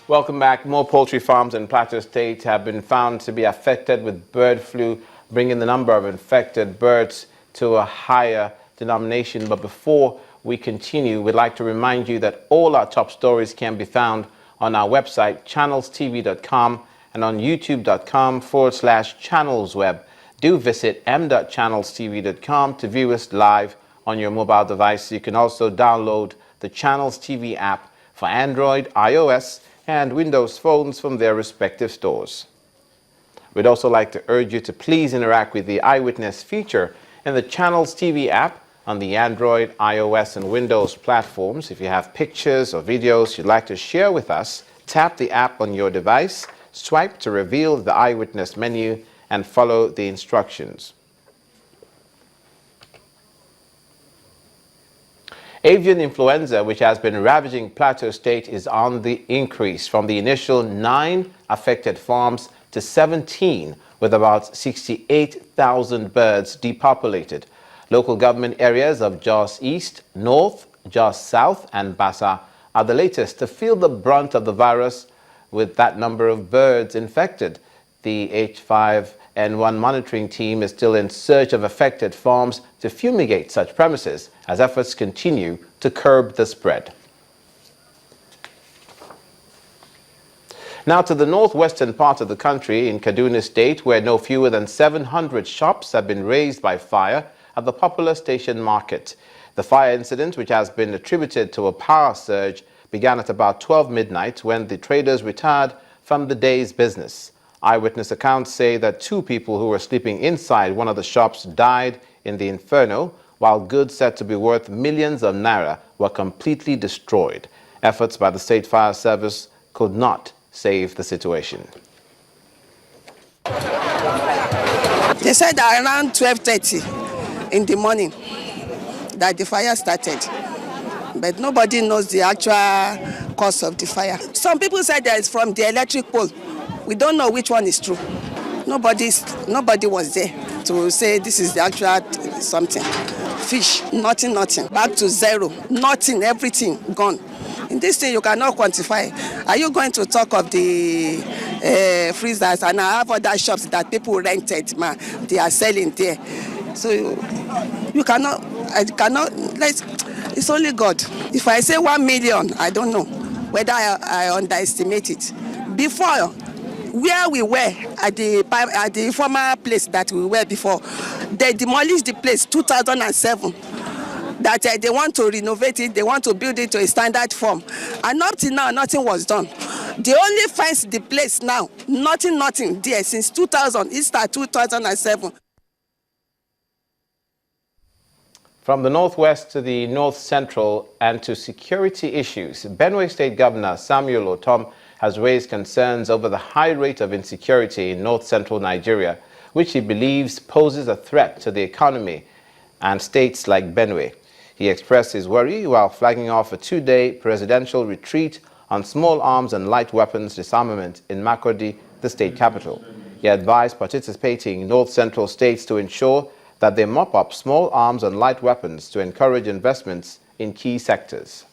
Welcome back. More poultry farms in Plateau State have been found to be affected with bird flu, bringing the number of infected birds to a higher denomination. But before we continue, we'd like to remind you that all our top stories can be found on our website, channelstv.com, and on youtube.com/channelsweb. Do visit m.channelstv.com to view us live on your mobile device. You can also download the Channels TV app for Android, iOS, and Windows phones from their respective stores. We'd also like to urge you to please interact with the Eyewitness feature in the Channels TV app on the Android, iOS, and Windows platforms. If you have pictures or videos you'd like to share with us, tap the app on your device, swipe to reveal the Eyewitness menu, and follow the instructions. Avian influenza, which has been ravaging Plateau State, is on the increase from the initial 9 affected farms to 17, with about 68,000 birds depopulated. Local government areas of Jos East, North, Jos South, and Bassa are the latest to feel the brunt of the virus, with that number of birds infected. The H5N1 monitoring team is still in search of affected farms to fumigate such premises as efforts continue to curb the spread. Now to the northwestern part of the country in Kaduna State, where no fewer than 700 shops have been razed by fire at the popular station market. The fire incident, which has been attributed to a power surge, began at about 12 midnight when the traders retired from the day's business. Eyewitness accounts say that 2 people who were sleeping inside one of the shops died in the inferno, while goods said to be worth millions of naira were completely destroyed. Efforts by the State Fire Service could not save the situation. They said that around 12:30 in the morning that the fire started, but nobody knows the actual cause of the fire. Some people said that it's from the electric pole. We don't know which one is true. Nobody was there to say this is the actual something. Fish, nothing. Back to zero, nothing, everything gone. In this thing you cannot quantify. Are you going to talk of the freezers? And I have other shops that people rented, they are selling there. So you cannot, it's only God. If I say 1 million, I don't know whether I underestimate it. Before, where we were at the former place that we were before, they demolished the place 2007. That they want to renovate it, they want to build it to a standard form, and up till now nothing was done. They only fence the place now, nothing there since 2000. It started 2007. From the northwest to the north central and to security issues, Benue State Governor Samuel Otom has raised concerns over the high rate of insecurity in north-central Nigeria, which he believes poses a threat to the economy and states like Benue. He expressed his worry while flagging off a 2-day presidential retreat on small arms and light weapons disarmament in Makurdi, the state capital. He advised participating north-central states to ensure that they mop up small arms and light weapons to encourage investments in key sectors.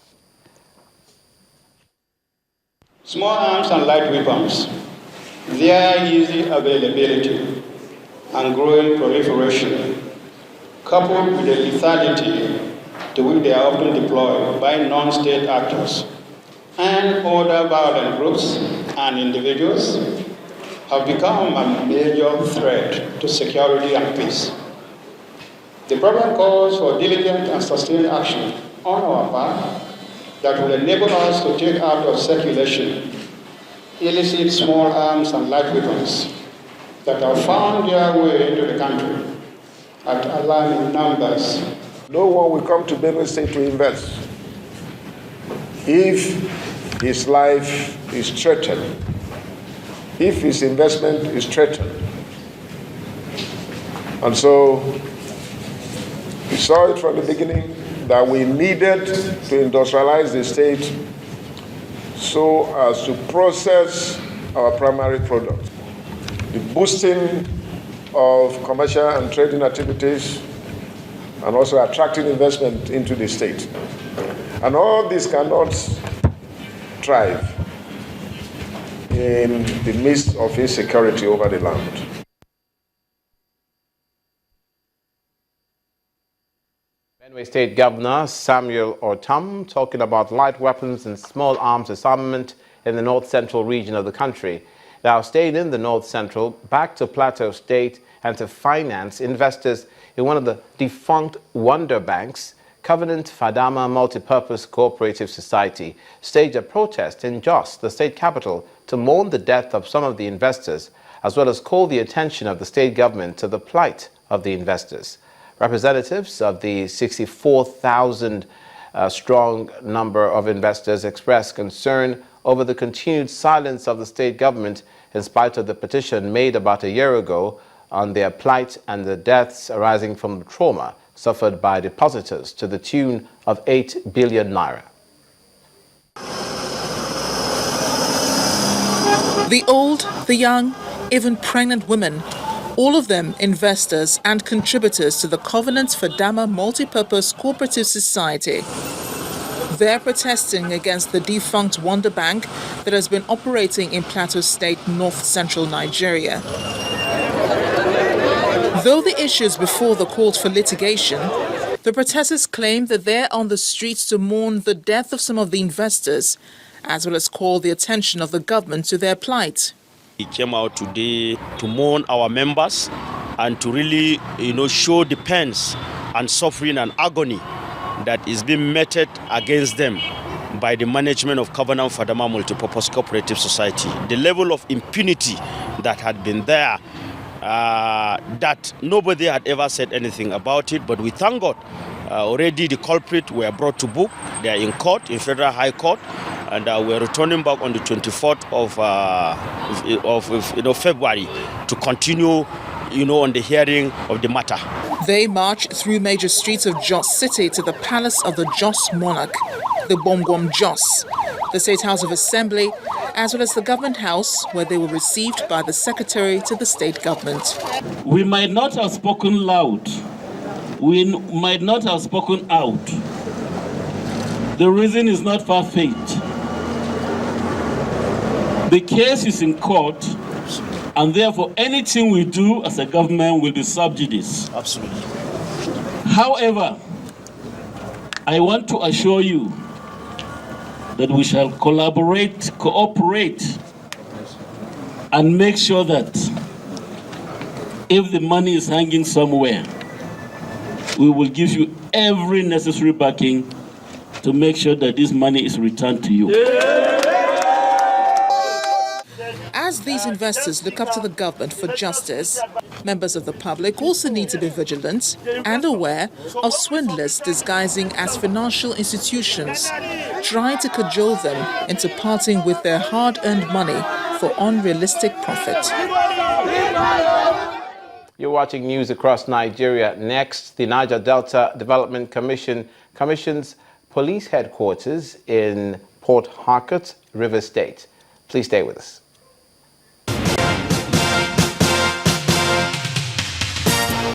Small arms and light weapons, their easy availability and growing proliferation, coupled with the lethality to which they are often deployed by non-state actors and other violent groups and individuals, have become a major threat to security and peace. The problem calls for diligent and sustained action on our part that will enable us to take out of circulation illicit small arms and light weapons that have found their way into the country at alarming numbers. No one will come to Benue State to invest if his life is threatened, if his investment is threatened. And so we saw it from the beginning that we needed to industrialize the state so as to process our primary product. The boosting of commercial and trading activities and also attracting investment into the state. And all this cannot thrive in the midst of insecurity over the land. Benue State Governor Samuel Ortom talking about light weapons and small arms disarmament in the north-central region of the country. Now, staying in the north-central, back to Plateau State and to finance investors in one of the defunct wonder banks, Covenant Fadama Multipurpose Cooperative Society staged a protest in Jos, the state capital, to mourn the death of some of the investors, as well as call the attention of the state government to the plight of the investors. Representatives of the 64,000 strong number of investors expressed concern over the continued silence of the state government in spite of the petition made about a year ago on their plight and the deaths arising from the trauma suffered by depositors to the tune of 8 billion naira. The old, the young, even pregnant women, all of them investors and contributors to the Covenant Fadama Multipurpose Cooperative Society. They're protesting against the defunct Wonder Bank that has been operating in Plateau State, north-central Nigeria. Though the issues before the court for litigation, the protesters claim that they're on the streets to mourn the death of some of the investors, as well as call the attention of the government to their plight. We came out today to mourn our members and to really, show the pains and suffering and agony that is being meted against them by the management of Covenant Fadama Multipurpose Cooperative Society. The level of impunity that had been there, that nobody had ever said anything about it, but we thank God. Already the culprits were brought to book. They are in court, in Federal High Court, and we're returning back on the 24th of February to continue, on the hearing of the matter. They marched through major streets of Jos City to the palace of the Jos monarch, the Bomgwom Jos, the State House of Assembly, as well as the government house, where they were received by the secretary to the state government. We might not have spoken loud. We might not have spoken out. The reason is not far-fetched. The case is in court, and therefore anything we do as a government will be sub judice. Absolutely. However, I want to assure you that we shall collaborate, cooperate, and make sure that if the money is hanging somewhere, we will give you every necessary backing to make sure that this money is returned to you. As these investors look up to the government for justice, members of the public also need to be vigilant and aware of swindlers disguising as financial institutions, trying to cajole them into parting with their hard-earned money for unrealistic profit. You're watching news across Nigeria. Next, the Niger Delta Development Commission commissions police headquarters in Port Harcourt, Rivers State. Please stay with us.